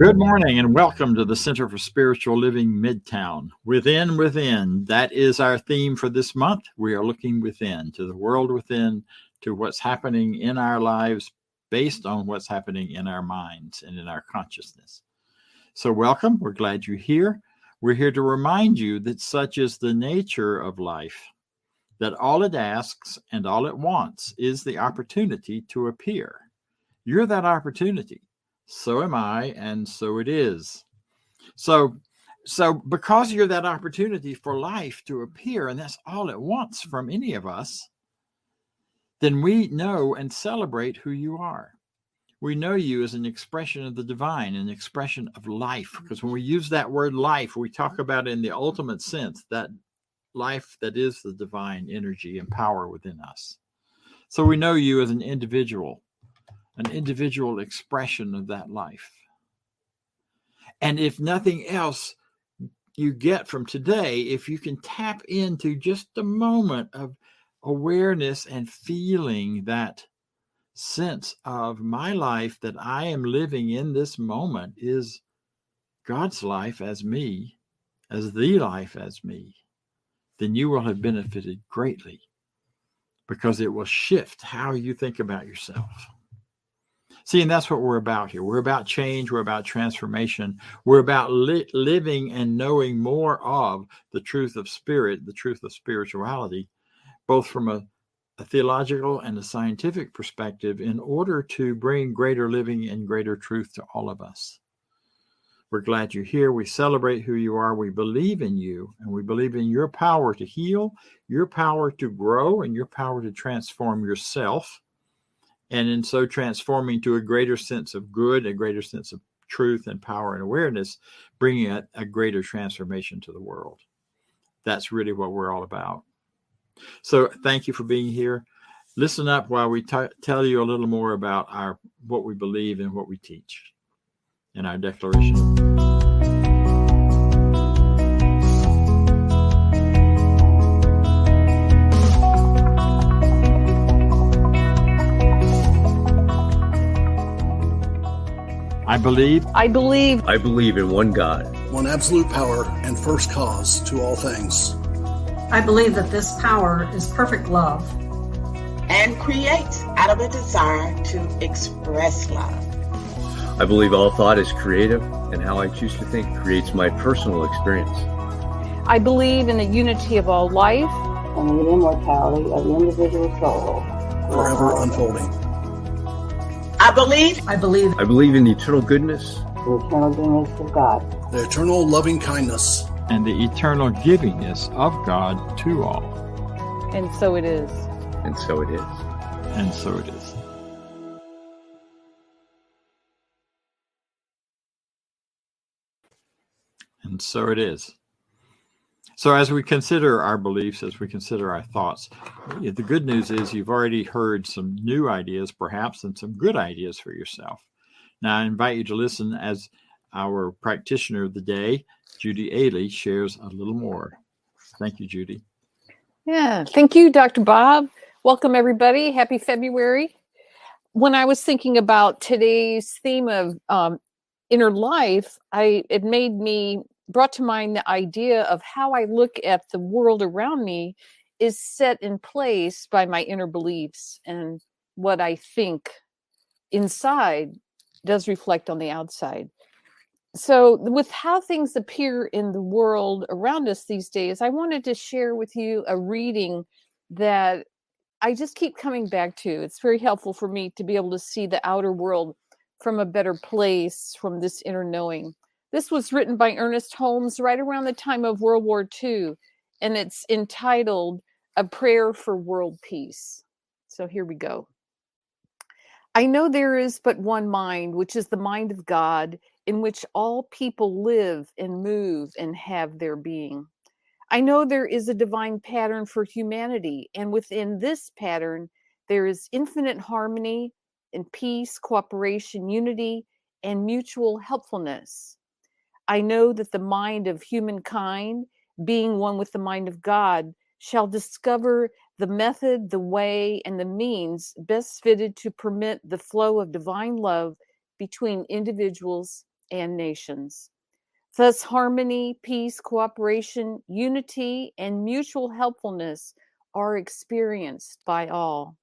Good morning and welcome to the Center for Spiritual Living Midtown. Within, that is our theme for this month. We are looking within, to the world within, to what's happening in our lives based on what's happening in our minds and in our consciousness. So welcome, we're glad you're here. We're here to remind you that such is the nature of life, that all it asks and all it wants is the opportunity to appear. You're that opportunity. So am I, and so it is. So because you're that opportunity for life to appear, and that's all it wants from any of us, then we know and celebrate who you are. We know you as an expression of the divine, an expression of life, because when we use that word life, we talk about it in the ultimate sense, that life that is the divine energy and power within us. So we know you as an individual expression of that life. And if nothing else you get from today, if you can tap into just a moment of awareness and feeling that sense of my life that I am living in this moment is God's life as me, as the life as me, then you will have benefited greatly because it will shift how you think about yourself. See, and that's what we're about here. We're about change. We're about transformation. We're about living and knowing more of the truth of spirit, the truth of spirituality, both from a theological and a scientific perspective in order to bring greater living and greater truth to all of us. We're glad you're here. We celebrate who you are. We believe in you, and we believe in your power to heal, your power to grow, and your power to transform yourself. And in so transforming to a greater sense of good, a greater sense of truth and power and awareness, bringing a greater transformation to the world. That's really what we're all about. So thank you for being here. Listen up while we tell you a little more about what we believe and what we teach in our declaration. I believe in one God, one absolute power and first cause to all things. I believe that this power is perfect love and creates out of a desire to express love. I believe all thought is creative, and how I choose to think creates my personal experience. I believe in the unity of all life and the immortality of the individual soul, forever unfolding. I believe in the eternal goodness, the eternal goodness of God, the eternal loving kindness, and the eternal givingness of God to all. And so it is. And so it is. And so it is. And so it is. So as we consider our beliefs, as we consider our thoughts, the good news is you've already heard some new ideas, perhaps, and some good ideas for yourself. Now, I invite you to listen as our practitioner of the day, Judy Ailey, shares a little more. Thank you, Judy. Yeah, thank you, Dr. Bob. Welcome, everybody. Happy February. When I was thinking about today's theme of inner life, it brought to mind the idea of how I look at the world around me is set in place by my inner beliefs, and what I think inside does reflect on the outside. So with how things appear in the world around us these days, I wanted to share with you a reading that I just keep coming back to. It's very helpful for me to be able to see the outer world from a better place, from this inner knowing. This was written by Ernest Holmes right around the time of World War II, and it's entitled A Prayer for World Peace. So here we go. I know there is but one mind, which is the mind of God, in which all people live and move and have their being. I know there is a divine pattern for humanity, and within this pattern, there is infinite harmony and peace, cooperation, unity, and mutual helpfulness. I know that the mind of humankind, being one with the mind of God, shall discover the method, the way, and the means best fitted to permit the flow of divine love between individuals and nations. Thus, harmony, peace, cooperation, unity, and mutual helpfulness are experienced by all.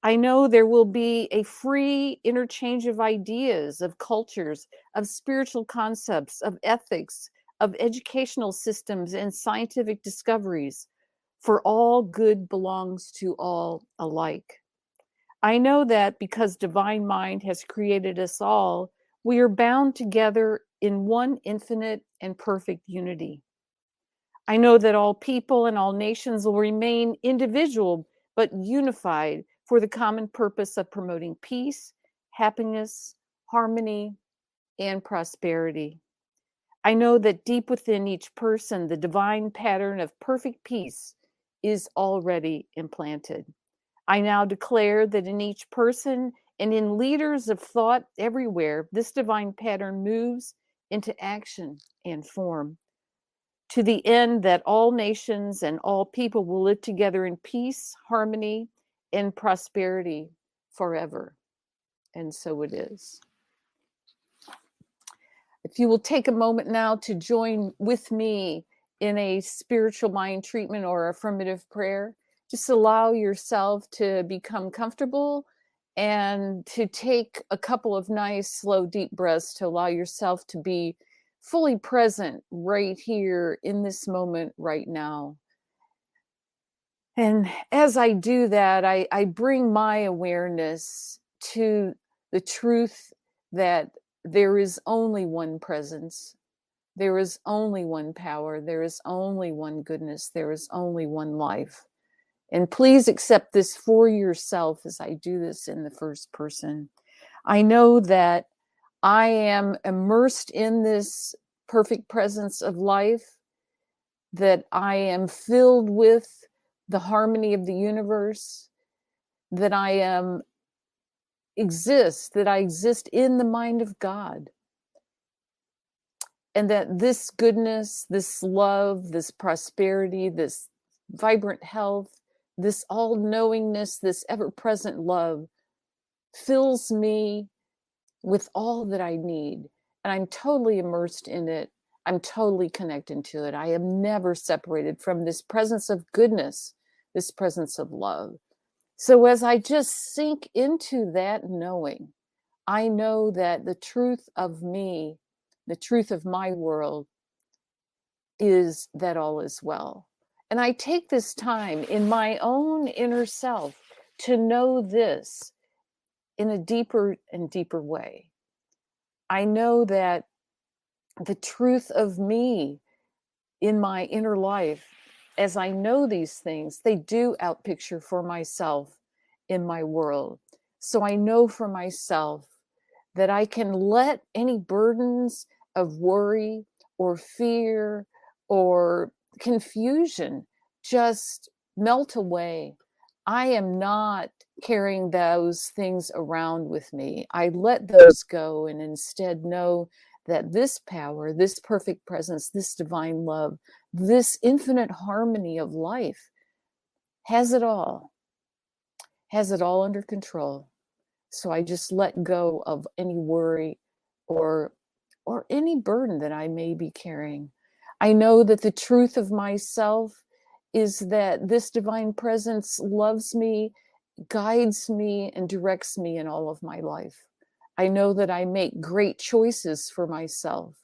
I know there will be a free interchange of ideas, of cultures, of spiritual concepts, of ethics, of educational systems, and scientific discoveries, for all good belongs to all alike. I know that because Divine Mind has created us all, we are bound together in one infinite and perfect unity. I know that all people and all nations will remain individual but unified for the common purpose of promoting peace, happiness, harmony, and prosperity. I know that deep within each person, the divine pattern of perfect peace is already implanted. I now declare that in each person and in leaders of thought everywhere, this divine pattern moves into action and form, to the end that all nations and all people will live together in peace, harmony, and prosperity forever. And so it is. If you will take a moment now to join with me in a spiritual mind treatment or affirmative prayer, just allow yourself to become comfortable and to take a couple of nice, slow, deep breaths to allow yourself to be fully present right here in this moment right now. And as I do that, I bring my awareness to the truth that there is only one presence. There is only one power. There is only one goodness. There is only one life. And please accept this for yourself as I do this in the first person. I know that I am immersed in this perfect presence of life, that I am filled with the harmony of the universe, that I exist in the mind of God. And that this goodness, this love, this prosperity, this vibrant health, this all-knowingness, this ever-present love fills me with all that I need. And I'm totally immersed in it. I'm totally connected to it. I am never separated from this presence of goodness, this presence of love. So as I just sink into that knowing, I know that the truth of me, the truth of my world, is that all is well. And I take this time in my own inner self to know this in a deeper and deeper way. I know that the truth of me in my inner life, as I know these things, they do outpicture for myself in my world. So I know for myself that I can let any burdens of worry or fear or confusion just melt away. I am not carrying those things around with me. I let those go and instead know that this power, this perfect presence, this divine love, this infinite harmony of life has it all under control. So I just let go of any worry or any burden that I may be carrying. I know that the truth of myself is that this divine presence loves me, guides me, and directs me in all of my life. I know that I make great choices for myself,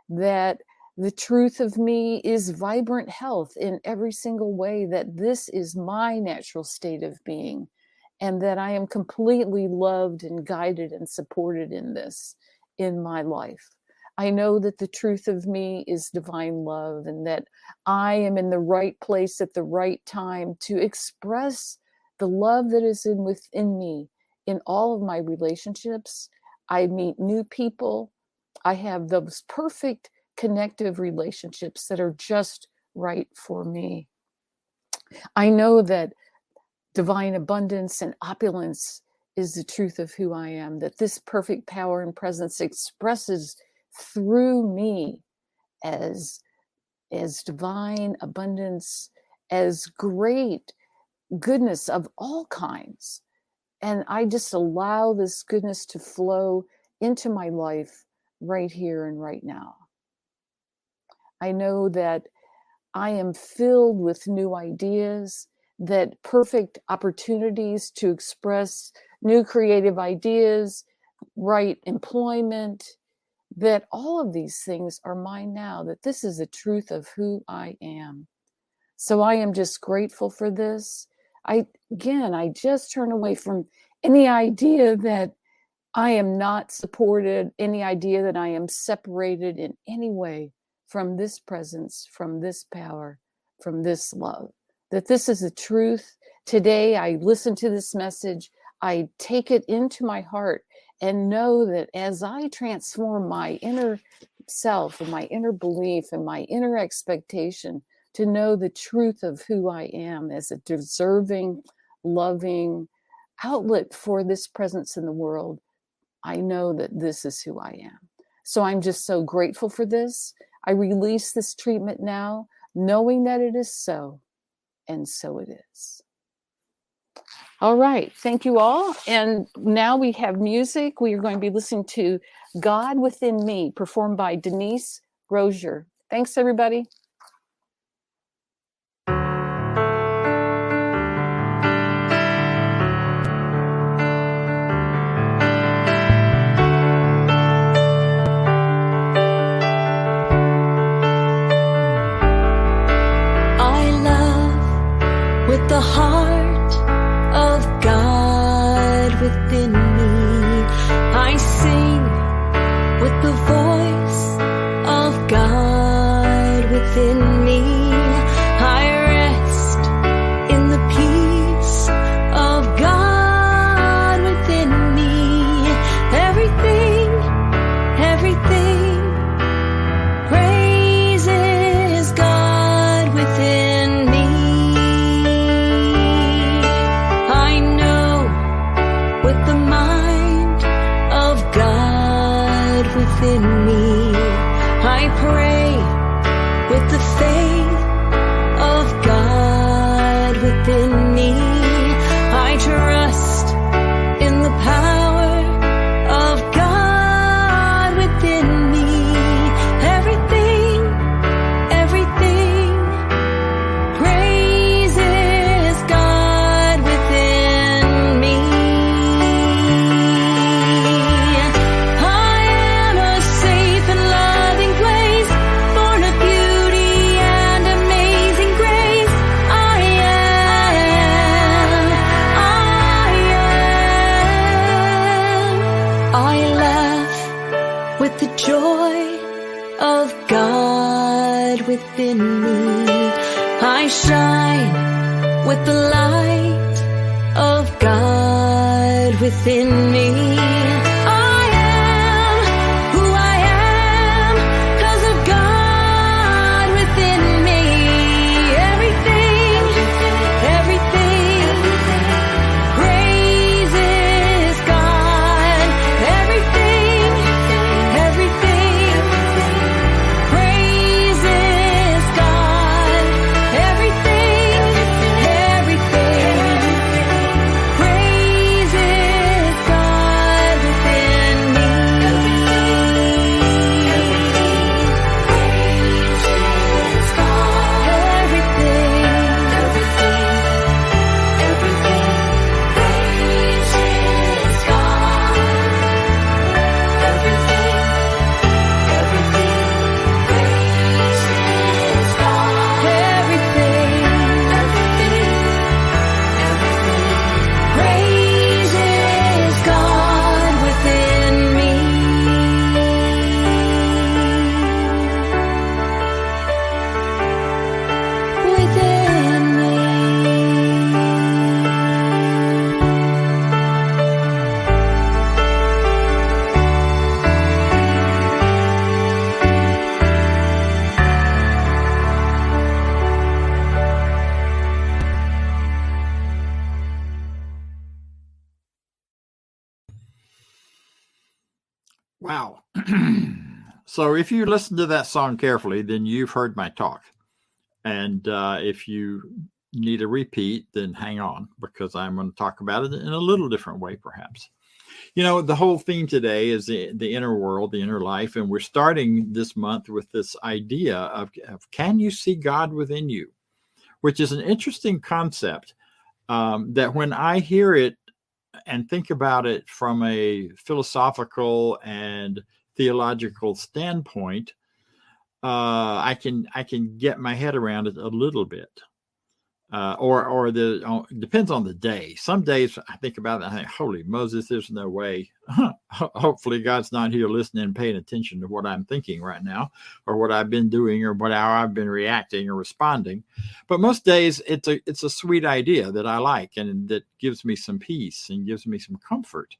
that the truth of me is vibrant health in every single way, that this is my natural state of being, and that I am completely loved and guided and supported in this in my life. I know that the truth of me is divine love, and that I am in the right place at the right time to express the love that is within me in all of my relationships. I meet new people. I have those perfect connective relationships that are just right for me. I know that divine abundance and opulence is the truth of who I am, that this perfect power and presence expresses through me as divine abundance, as great goodness of all kinds. And I just allow this goodness to flow into my life right here and right now. I know that I am filled with new ideas, that perfect opportunities to express new creative ideas, right employment, that all of these things are mine now, that this is the truth of who I am. So I am just grateful for this. I just turn away from any idea that I am not supported, any idea that I am separated in any way from this presence, from this power, from this love, that this is the truth. Today, I listen to this message, I take it into my heart and know that as I transform my inner self and my inner belief and my inner expectation to know the truth of who I am as a deserving, loving outlet for this presence in the world, I know that this is who I am. So I'm just so grateful for this. I release this treatment now, knowing that it is so, and so it is. All right, thank you all. And now we have music. We are going to be listening to God Within Me, performed by Denise Rozier. Thanks, everybody. With the heart of God within me, I sing with the voice of God within me. I rest in the peace of God within me. Everything praises God within me. With the mind of God within me, I pray with the faith of God within me. I trust in the power of God within me. Everything praises God within me. With the joy of God within me, I shine with the light of God within me. I am who I am 'cause of God within me. Everything praises God. Everything praises God. Everything praises God within me. Praises God. Everything praises God. Everything praises God. Everything praises God within me. Within me. Wow. So if you listen to that song carefully, then you've heard my talk. And if you need a repeat, then hang on, because I'm going to talk about it in a little different way, perhaps. The whole theme today is the inner world, the inner life. And we're starting this month with this idea of can you see God within you? Which is an interesting concept that when I hear it and think about it from a philosophical and theological standpoint, I can get my head around it a little bit. Depends on the day. Some days I think about it and I think, holy Moses, there's no way. Hopefully God's not here listening and paying attention to what I'm thinking right now, or what I've been doing, or how I've been reacting or responding. But most days it's a sweet idea that I like, and that gives me some peace and gives me some comfort.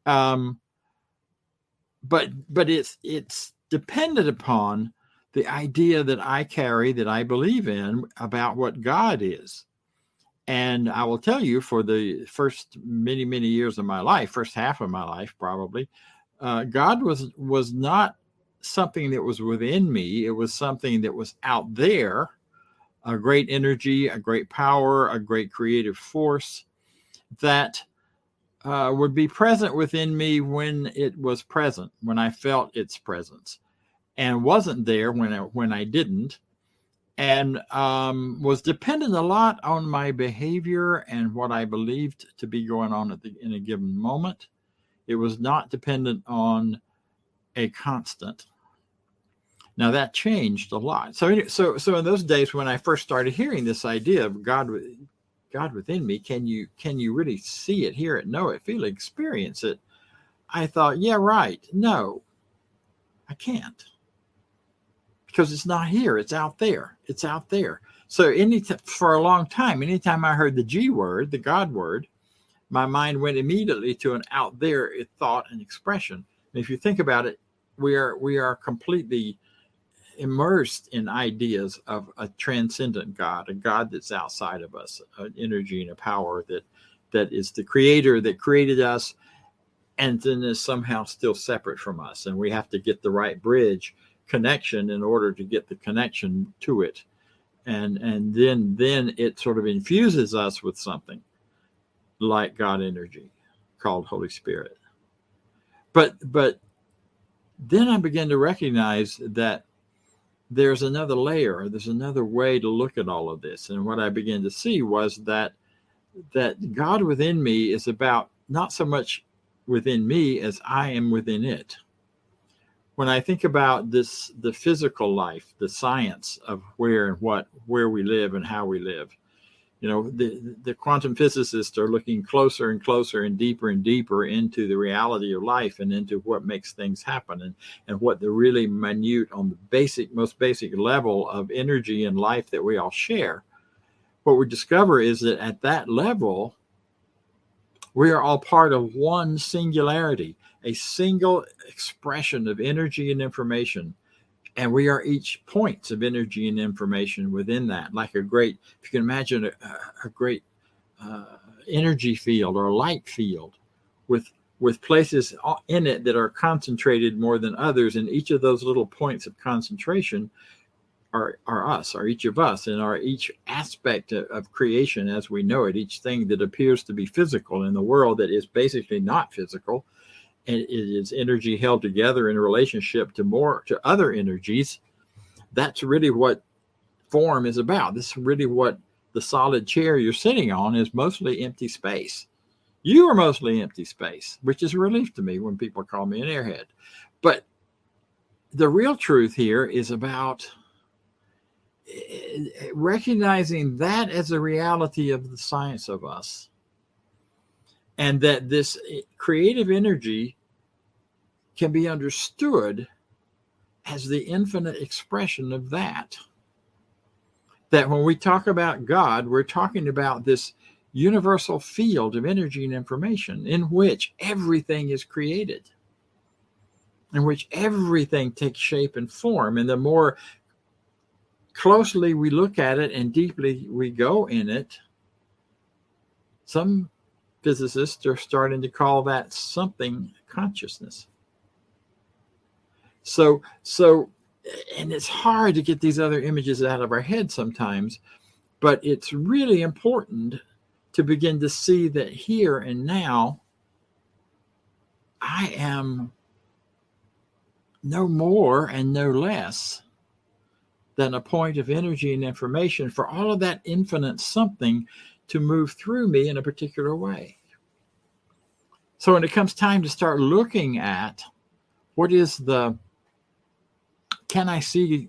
But it's dependent upon the idea that I carry, that I believe in, about what God is. And I will tell you, for the first many, many years of my life, first half of my life probably, God was not something that was within me. It was something that was out there, a great energy, a great power, a great creative force that would be present within me when it was present, when I felt its presence, and wasn't there when I didn't, and was dependent a lot on my behavior and what I believed to be going on in a given moment. It was not dependent on a constant. Now that changed a lot. So in those days when I first started hearing this idea of God within me, can you really see it, hear it, know it, feel it, experience it? I thought, yeah, right. No, I can't. Because it's not here, it's out there. It's out there. So for a long time, anytime I heard the G word, the God word, my mind went immediately to an out there thought and expression. And if you think about it, we are completely immersed in ideas of a transcendent God, a God that's outside of us, an energy and a power that is the creator that created us, and then is somehow still separate from us. And we have to get the right bridge connection in order to get the connection to it, and then it sort of infuses us with something like God energy called Holy Spirit. But then I began to recognize that there's another layer, there's another way to look at all of this. And what I began to see was that God within me is about not so much within me as I am within it. When I think about the physical life, the science of where we live and how we live, the quantum physicists are looking closer and closer and deeper into the reality of life and into what makes things happen, and what the really minute, on the most basic level of energy and life that we all share. What we discover is that at that level, we are all part of one singularity, a single expression of energy and information. And we are each points of energy and information within that, like if you can imagine a great energy field or a light field with places in it that are concentrated more than others. And each of those little points of concentration are each of us, and are each aspect of creation as we know it, each thing that appears to be physical in the world that is basically not physical. And it is energy held together in a relationship to other energies. That's really what form is about. This is really what the solid chair you're sitting on is, mostly empty space. You are mostly empty space, which is a relief to me when people call me an airhead. But the real truth here is about recognizing that as a reality of the science of us, and that this creative energy can be understood as the infinite expression of that. That when we talk about God, we're talking about this universal field of energy and information in which everything is created, in which everything takes shape and form. And the more closely we look at it and deeply we go in it, some physicists are starting to call that something consciousness. So, and it's hard to get these other images out of our head sometimes, but it's really important to begin to see that here and now, I am no more and no less than a point of energy and information for all of that infinite something to move through me in a particular way. So when it comes time to start looking at what is can I see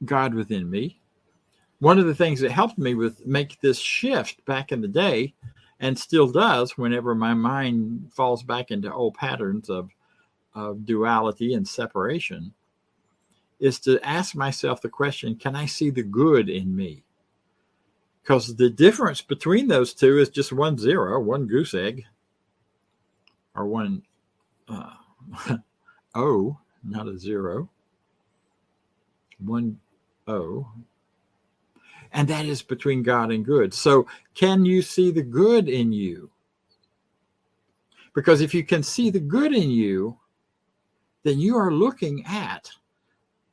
God within me? One of the things that helped me with make this shift back in the day, and still does whenever my mind falls back into old patterns of duality and separation, is to ask myself the question, can I see the good in me? Because the difference between those two is just 1 0, one goose egg, or one O, not a 0, 1 O. And that is between God and good. So can you see the good in you? Because if you can see the good in you, then you are looking at,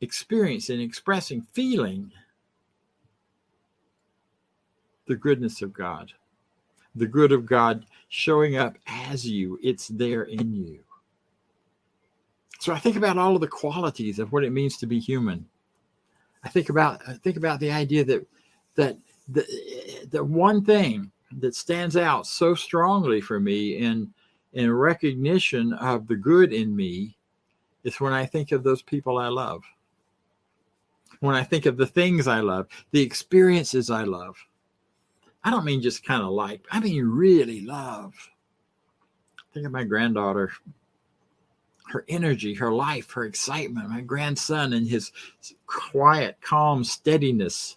experiencing, expressing, feeling the goodness of God. The good of God showing up as you. It's there in you. So I think about all of the qualities of what it means to be human. I think about the idea that the one thing that stands out so strongly for me in recognition of the good in me is when I think of those people I love. When I think of the things I love, the experiences I love. I don't mean just kind of like, I mean really love. Think of my granddaughter, her energy, her life, her excitement, my grandson and his quiet, calm steadiness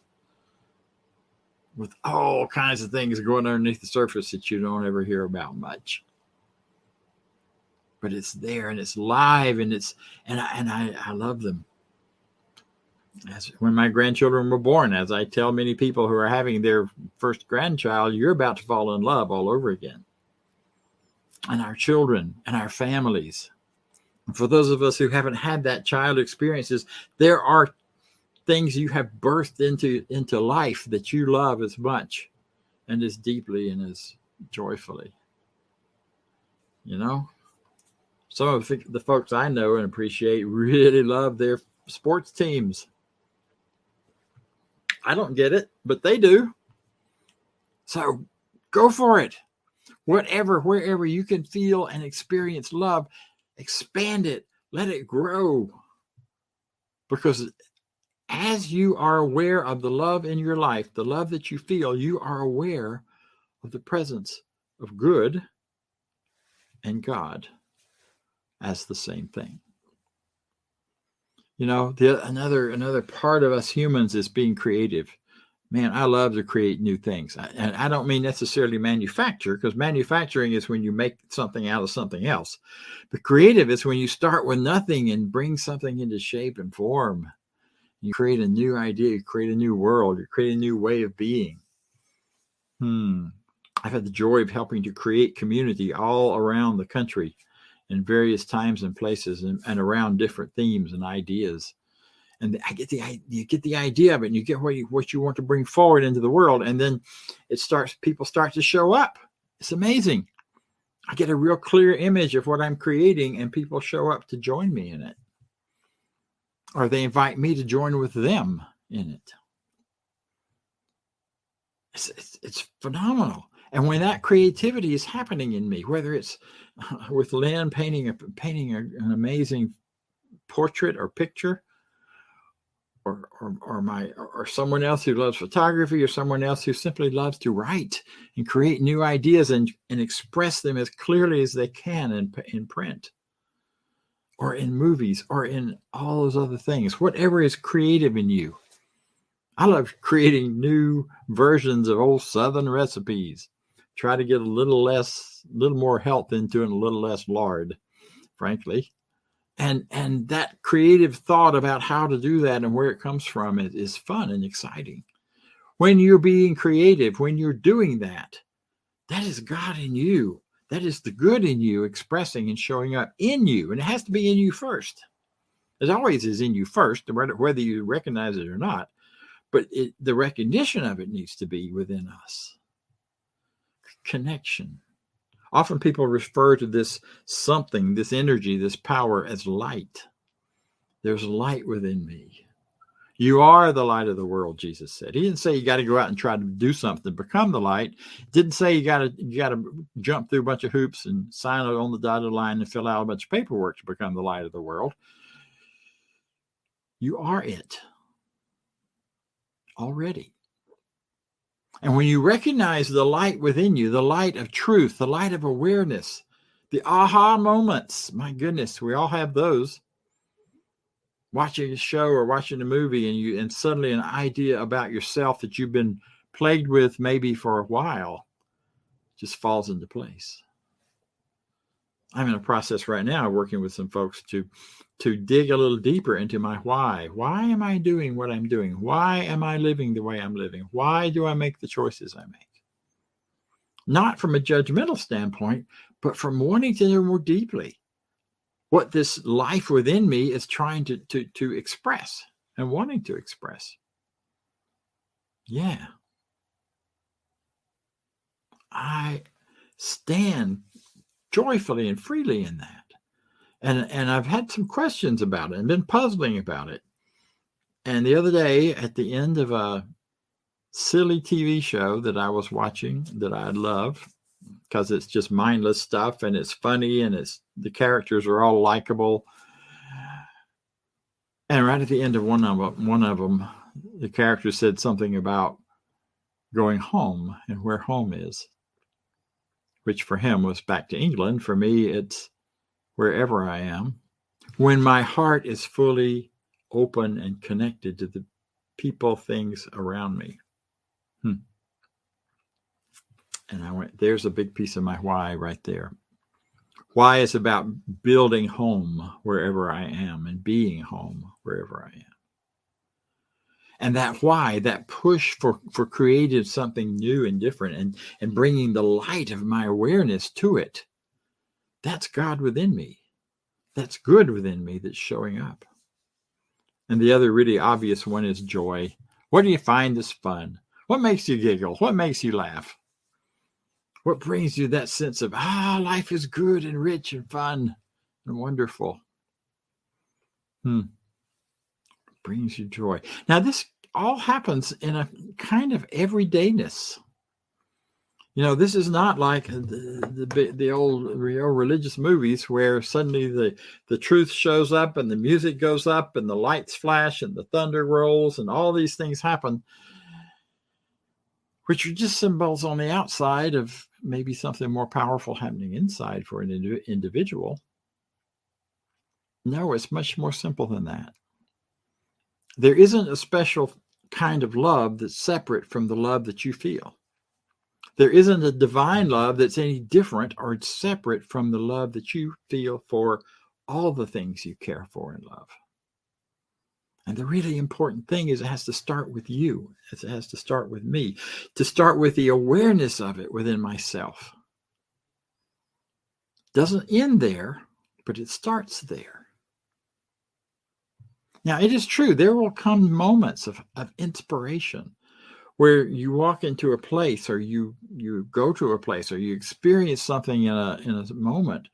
with all kinds of things going underneath the surface that you don't ever hear about much. But it's there and it's live and I love them. As when my grandchildren were born, as I tell many people who are having their first grandchild, you're about to fall in love all over again. And our children and our families. And for those of us who haven't had that child experiences, there are things you have birthed into life that you love as much and as deeply and as joyfully. You know? Some of the folks I know and appreciate really love their sports teams. I don't get it, but they do. So go for it. Wherever you can feel and experience love, expand it, let it grow. Because as you are aware of the love in your life, the love that you feel, you are aware of the presence of good and God as the same thing. You know, another part of us humans is being creative. Man, I love to create new things. And I don't mean necessarily manufacture, because manufacturing is when you make something out of something else. But creative is when you start with nothing and bring something into shape and form. You create a new idea, you create a new world, you create a new way of being. I've had the joy of helping to create community all around the country in various times and places and around different themes and ideas. And you get the idea of it and you get what you want to bring forward into the world. And then people start to show up. It's amazing. I get a real clear image of what I'm creating and people show up to join me in it. Or they invite me to join with them in it. It's phenomenal. And when that creativity is happening in me, whether it's with Lynn painting an amazing portrait or picture, or someone else who loves photography, or someone else who simply loves to write and create new ideas and express them as clearly as they can in print, or in movies, or in all those other things, whatever is creative in you. I love creating new versions of old Southern recipes. Try to get a little more health into it and a little less lard, frankly. And that creative thought about how to do that and where it comes from is fun and exciting. When you're being creative, when you're doing that, that is God in you. That is the good in you expressing and showing up in you. And it has to be in you first. It always is in you first, whether you recognize it or not. But the recognition of it needs to be within us. Connection. Often people refer to this something, this energy, this power as light. There's light within me. You are the light of the world, Jesus said. He didn't say you got to go out and try to do something to become the light. He didn't say you got to jump through a bunch of hoops and sign it on the dotted line and fill out a bunch of paperwork to become the light of the world. You are it already. And when you recognize the light within you, the light of truth, the light of awareness, the aha moments, my goodness, we all have those. Watching a show or watching a movie and suddenly an idea about yourself that you've been plagued with maybe for a while just falls into place. I'm in a process right now working with some folks to dig a little deeper into my why. Why am I doing what I'm doing? Why am I living the way I'm living? Why do I make the choices I make? Not from a judgmental standpoint, but from wanting to know more deeply what this life within me is trying to express and wanting to express. Yeah. I stand joyfully and freely in that. And I've had some questions about it and been puzzling about it. And the other day, at the end of a silly TV show that I was watching that I love, because it's just mindless stuff and it's funny and the characters are all likable. And right at the end of one of them, the character said something about going home and where home is, which for him was back to England. For me, it's wherever I am, when my heart is fully open and connected to the people, things around me. And I went, there's a big piece of my why right there. Why is about building home wherever I am and being home wherever I am. And that why, that push for creating something new and different and bringing the light of my awareness to it, that's God within me. That's good within me that's showing up. And the other really obvious one is joy. What do you find is fun? What makes you giggle? What makes you laugh? What brings you that sense of, life is good and rich and fun and wonderful? Brings you joy. Now, this all happens in a kind of everydayness. You know, this is not like the old religious movies where suddenly the truth shows up and the music goes up and the lights flash and the thunder rolls and all these things happen, which are just symbols on the outside of maybe something more powerful happening inside for an individual. No, it's much more simple than that. There isn't a special kind of love that's separate from the love that you feel. There isn't a divine love that's any different or separate from the love that you feel for all the things you care for and love. And the really important thing is it has to start with you. It has to start with me, to start with the awareness of it within myself. Doesn't end there, but it starts there. Now, it is true, there will come moments of inspiration where you walk into a place or you go to a place or you experience something in a moment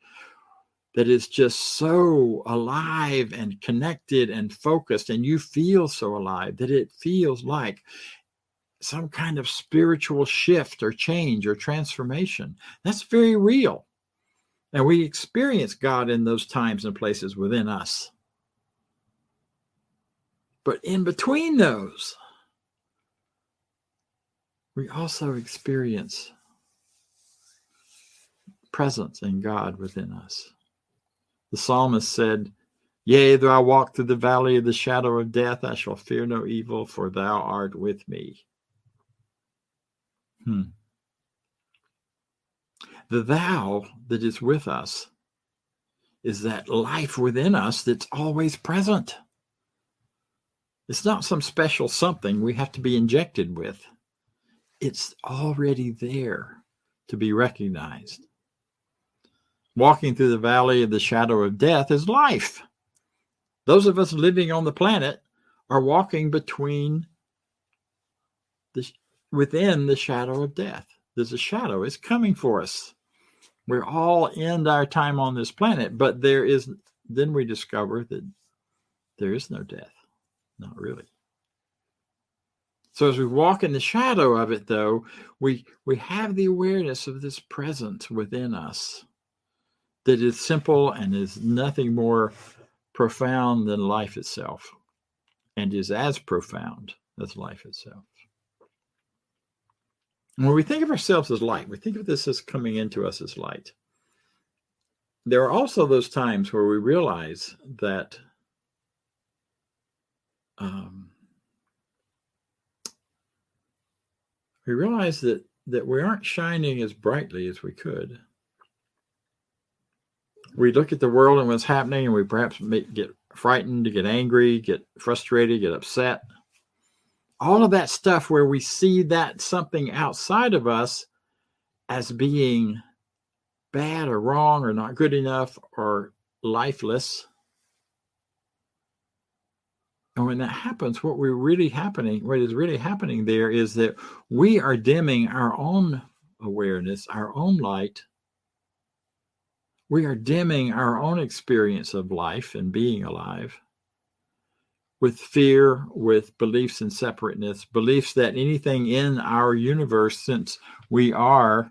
that is just so alive and connected and focused, and you feel so alive that it feels like some kind of spiritual shift or change or transformation. That's very real. And we experience God in those times and places within us. But in between those, we also experience presence in God within us. The psalmist said, "Yea, though I walk through the valley of the shadow of death, I shall fear no evil, for thou art with me." The thou that is with us is that life within us that's always present. It's not some special something we have to be injected with. It's already there to be recognized. Walking through the valley of the shadow of death is life. Those of us living on the planet are walking within the shadow of death. There's a shadow. It's coming for us. We all end our time on this planet, but then we discover that there is no death. Not really. So as we walk in the shadow of it, though, we have the awareness of this presence within us that is simple and is nothing more profound than life itself, and is as profound as life itself. And when we think of ourselves as light, we think of this as coming into us as light. There are also those times where we realize that that we aren't shining as brightly as we could. We look at the world and what's happening, and we perhaps get frightened, get angry, get frustrated, get upset. All of that stuff where we see that something outside of us as being bad or wrong or not good enough or lifeless. And when that happens, what is really happening there is that we are dimming our own awareness, our own light. We are dimming our own experience of life and being alive with fear, with beliefs in separateness, beliefs that anything in our universe, since we are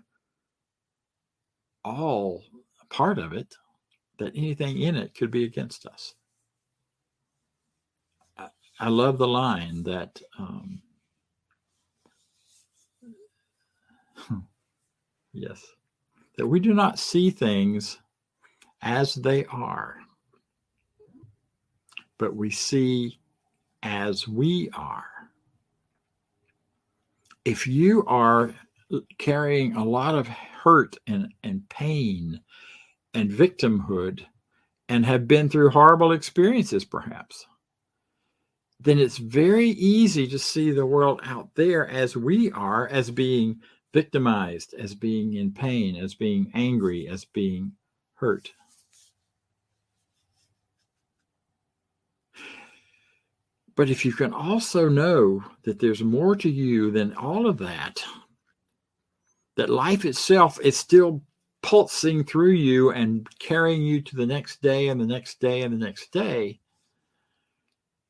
all part of it, that anything in it could be against us. I love the line that yes, that we do not see things as they are, but we see as we are. If you are carrying a lot of hurt and pain and victimhood and have been through horrible experiences, perhaps, then it's very easy to see the world out there as we are, as being victimized, as being in pain, as being angry, as being hurt. But if you can also know that there's more to you than all of that, that life itself is still pulsing through you and carrying you to the next day and the next day and the next day,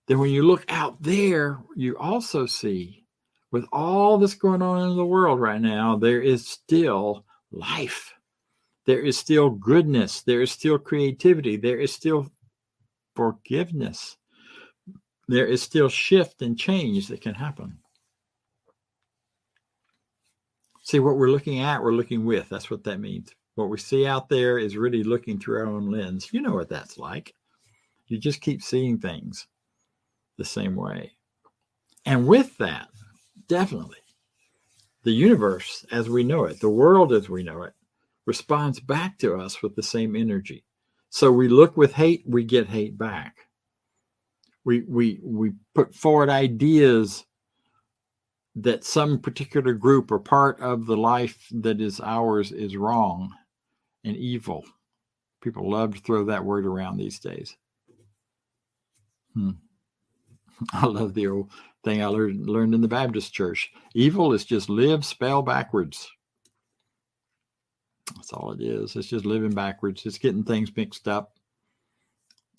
then when you look out there, you also see, with all that's going on in the world right now, there is still life. There is still goodness. There is still creativity. There is still forgiveness. There is still shift and change that can happen. See, what we're looking at, we're looking with. That's what that means. What we see out there is really looking through our own lens. You know what that's like. You just keep seeing things the same way. And with that, definitely, the universe as we know it, the world as we know it, responds back to us with the same energy. So we look with hate, we get hate back. We put forward ideas that some particular group or part of the life that is ours is wrong and evil. People love to throw that word around these days. I love the old thing I learned in the Baptist church. Evil is just live, spell backwards. That's all it is. It's just living backwards. It's getting things mixed up.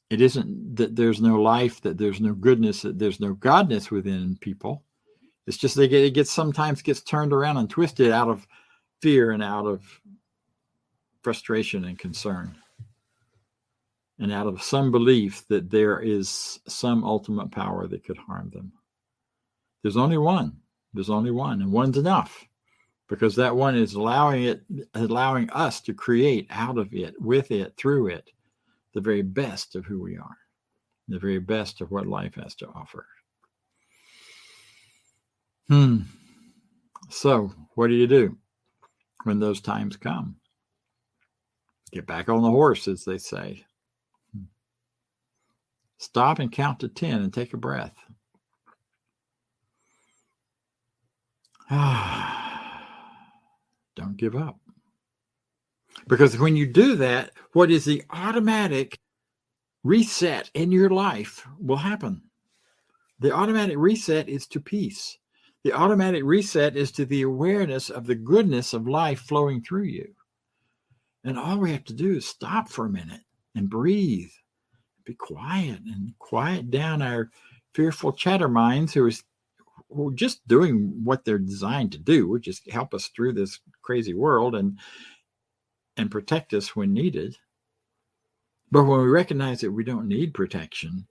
It isn't that there's no life, that there's no goodness, that there's no godness within people. It's just it sometimes gets turned around and twisted out of fear and out of frustration and concern, and out of some belief that there is some ultimate power that could harm them. There's only one. There's only one, and one's enough, because that one is allowing us to create out of it, with it, through it, the very best of who we are, the very best of what life has to offer. So what do when those times come? Get back on the horse, as they say. Stop and count to 10 and take a breath. Don't give up. Because when you do that, what is the automatic reset in your life will happen. The automatic reset is to peace. The automatic reset is to the awareness of the goodness of life flowing through you. And all we have to do is stop for a minute and breathe, be quiet, and quiet down our fearful chatter minds who are just doing what they're designed to do, which is help us through this crazy world and protect us when needed. But when we recognize that we don't need protection,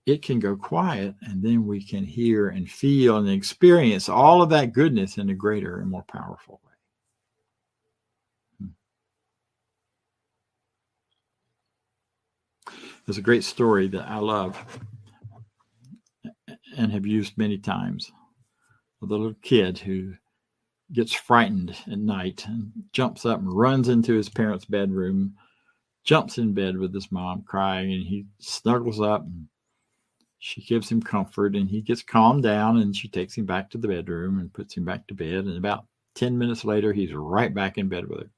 it can go quiet, and then we can hear and feel and experience all of that goodness in a greater and more powerful way. There's a great story that I love and have used many times of a little kid who gets frightened at night and jumps up and runs into his parents' bedroom, jumps in bed with his mom crying, and he snuggles up and she gives him comfort, and he gets calmed down, and she takes him back to the bedroom and puts him back to bed. And about 10 minutes later, he's right back in bed with her.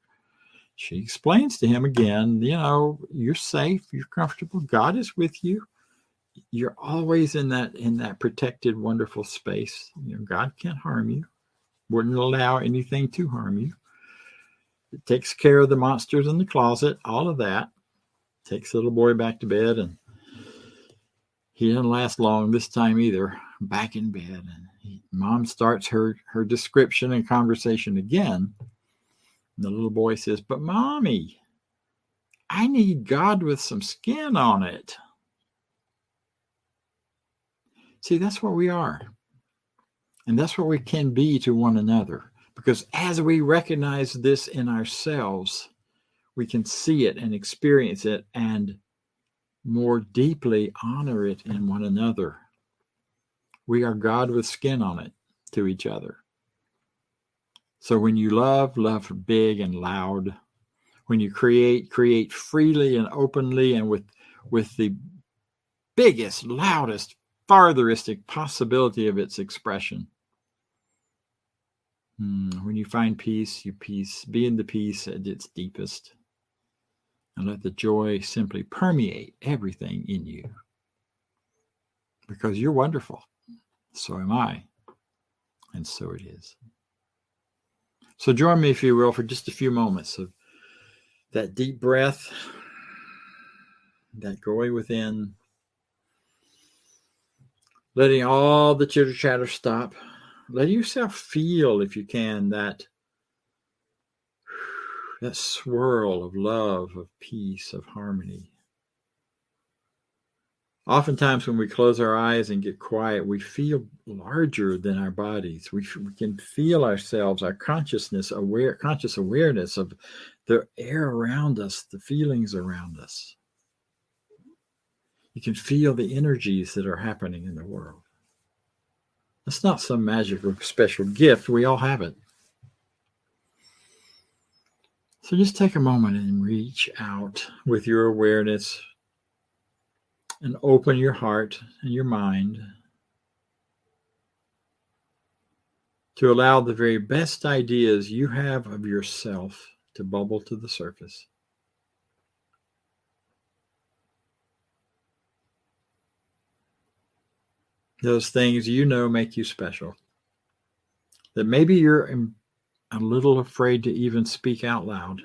She explains to him again, you're safe, you're comfortable, God is with you. You're always in that protected, wonderful space. God can't harm you, wouldn't allow anything to harm you. It takes care of the monsters in the closet, all of that. Takes the little boy back to bed, and he didn't last long this time either. Back in bed, and Mom starts her description and conversation again. And the little boy says, "But Mommy, I need God with some skin on it." See, that's what we are. And that's what we can be to one another. Because as we recognize this in ourselves, we can see it and experience it and more deeply honor it in one another. We are God with skin on it to each other. So when you love big and loud. When you create freely and openly and with the biggest, loudest, farthest possibility of its expression. When you find peace, be in the peace at its deepest. And let the joy simply permeate everything in you. Because you're wonderful. So am I. And so it is. So join me, if you will, for just a few moments of that deep breath, that going within, letting all the chitter chatter stop. Let yourself feel, if you can, that swirl of love, of peace, of harmony. Oftentimes when we close our eyes and get quiet, we feel larger than our bodies. We can feel ourselves, our conscious awareness of the air around us, the feelings around us. You can feel the energies that are happening in the world. It's not some magic or special gift. We all have it. So just take a moment and reach out with your awareness and open your heart and your mind to allow the very best ideas you have of yourself to bubble to the surface. Those things make you special. That maybe you're a little afraid to even speak out loud.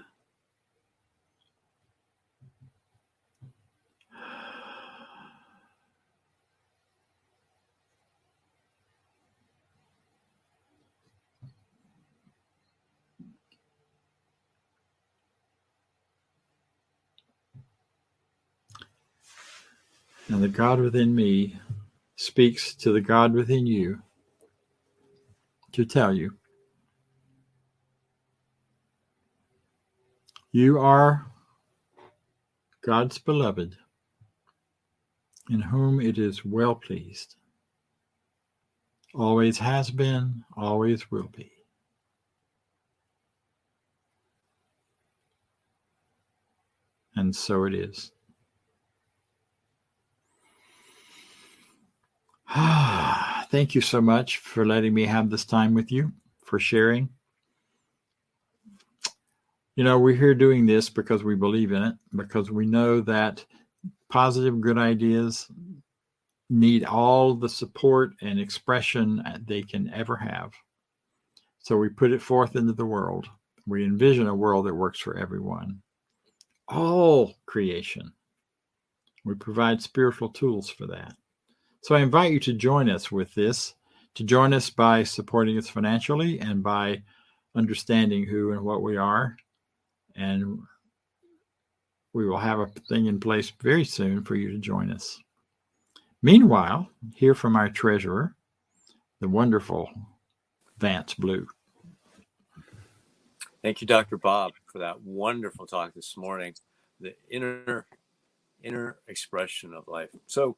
And the God within me speaks to the God within you to tell you, you are God's beloved, in whom it is well pleased. Always has been, always will be. And so it is. Thank you so much for letting me have this time with you, for sharing. We're here doing this because we believe in it, because we know that positive, good ideas need all the support and expression they can ever have. So we put it forth into the world. We envision a world that works for everyone. all creation. We provide spiritual tools for that. So I invite you to join us with this, to join us by supporting us financially and by understanding who and what we are. And we will have a thing in place very soon for you to join us. Meanwhile, hear from our treasurer, the wonderful Vance Blue. Thank you, Dr. Bob, for that wonderful talk this morning. The inner expression of life. So,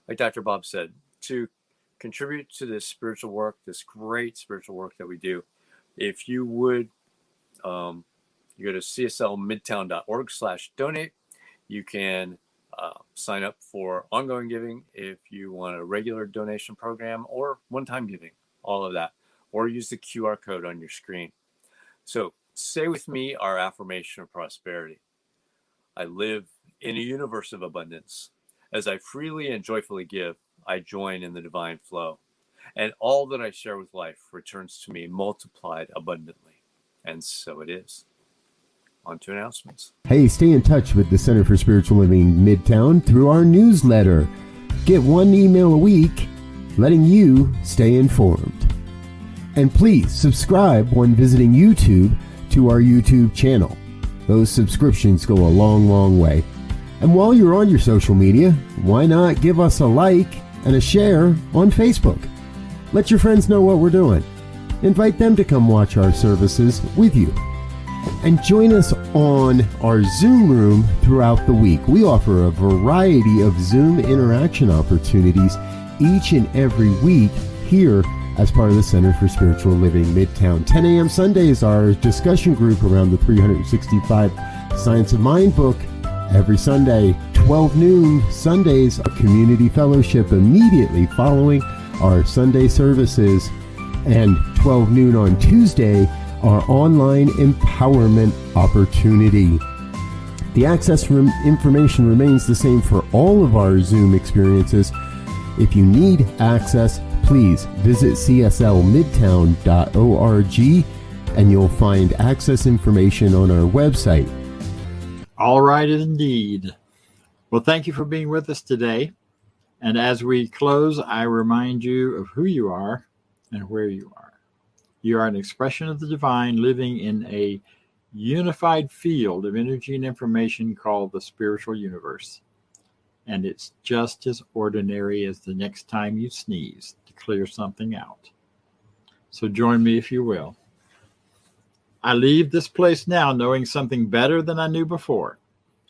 like Dr. Bob said, to contribute to this spiritual work, this great spiritual work that we do, if you would, you go to cslmidtown.org/donate. You can sign up for ongoing giving if you want a regular donation program or one-time giving, all of that, or use the QR code on your screen. So say with me our affirmation of prosperity. I live in a universe of abundance. As I freely and joyfully give, I join in the divine flow. And all that I share with life returns to me multiplied abundantly. And so it is. On to announcements. Hey, stay in touch with the Center for Spiritual Living Midtown through our newsletter. Get one email a week, letting you stay informed. And please subscribe when visiting YouTube to our YouTube channel. Those subscriptions go a long, long way. And while you're on your social media, why not give us a like and a share on Facebook? Let your friends know what we're doing. Invite them to come watch our services with you. And join us on our Zoom room throughout the week. We offer a variety of Zoom interaction opportunities each and every week here as part of the Center for Spiritual Living Midtown. 10 a.m. Sundays, our discussion group around the 365 Science of Mind book. Every Sunday, 12 noon Sundays, a community fellowship immediately following our Sunday services. And 12 noon on Tuesday, our online empowerment opportunity. The access information remains the same for all of our Zoom experiences. If you need access, please visit cslmidtown.org and you'll find access information on our website. All right, indeed. Well, thank you for being with us today. And as we close, I remind you of who you are and where you are. You are an expression of the divine living in a unified field of energy and information called the spiritual universe. And it's just as ordinary as the next time you sneeze to clear something out. So join me if you will. I leave this place now knowing something better than I knew before.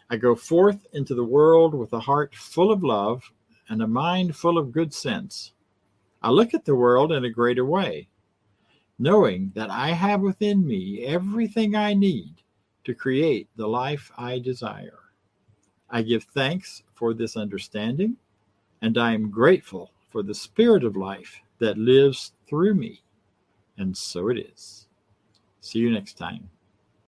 I go forth into the world with a heart full of love and a mind full of good sense. I look at the world in a greater way, knowing that I have within me everything I need to create the life I desire. I give thanks for this understanding, and I am grateful for the spirit of life that lives through me. And so it is. See you next time.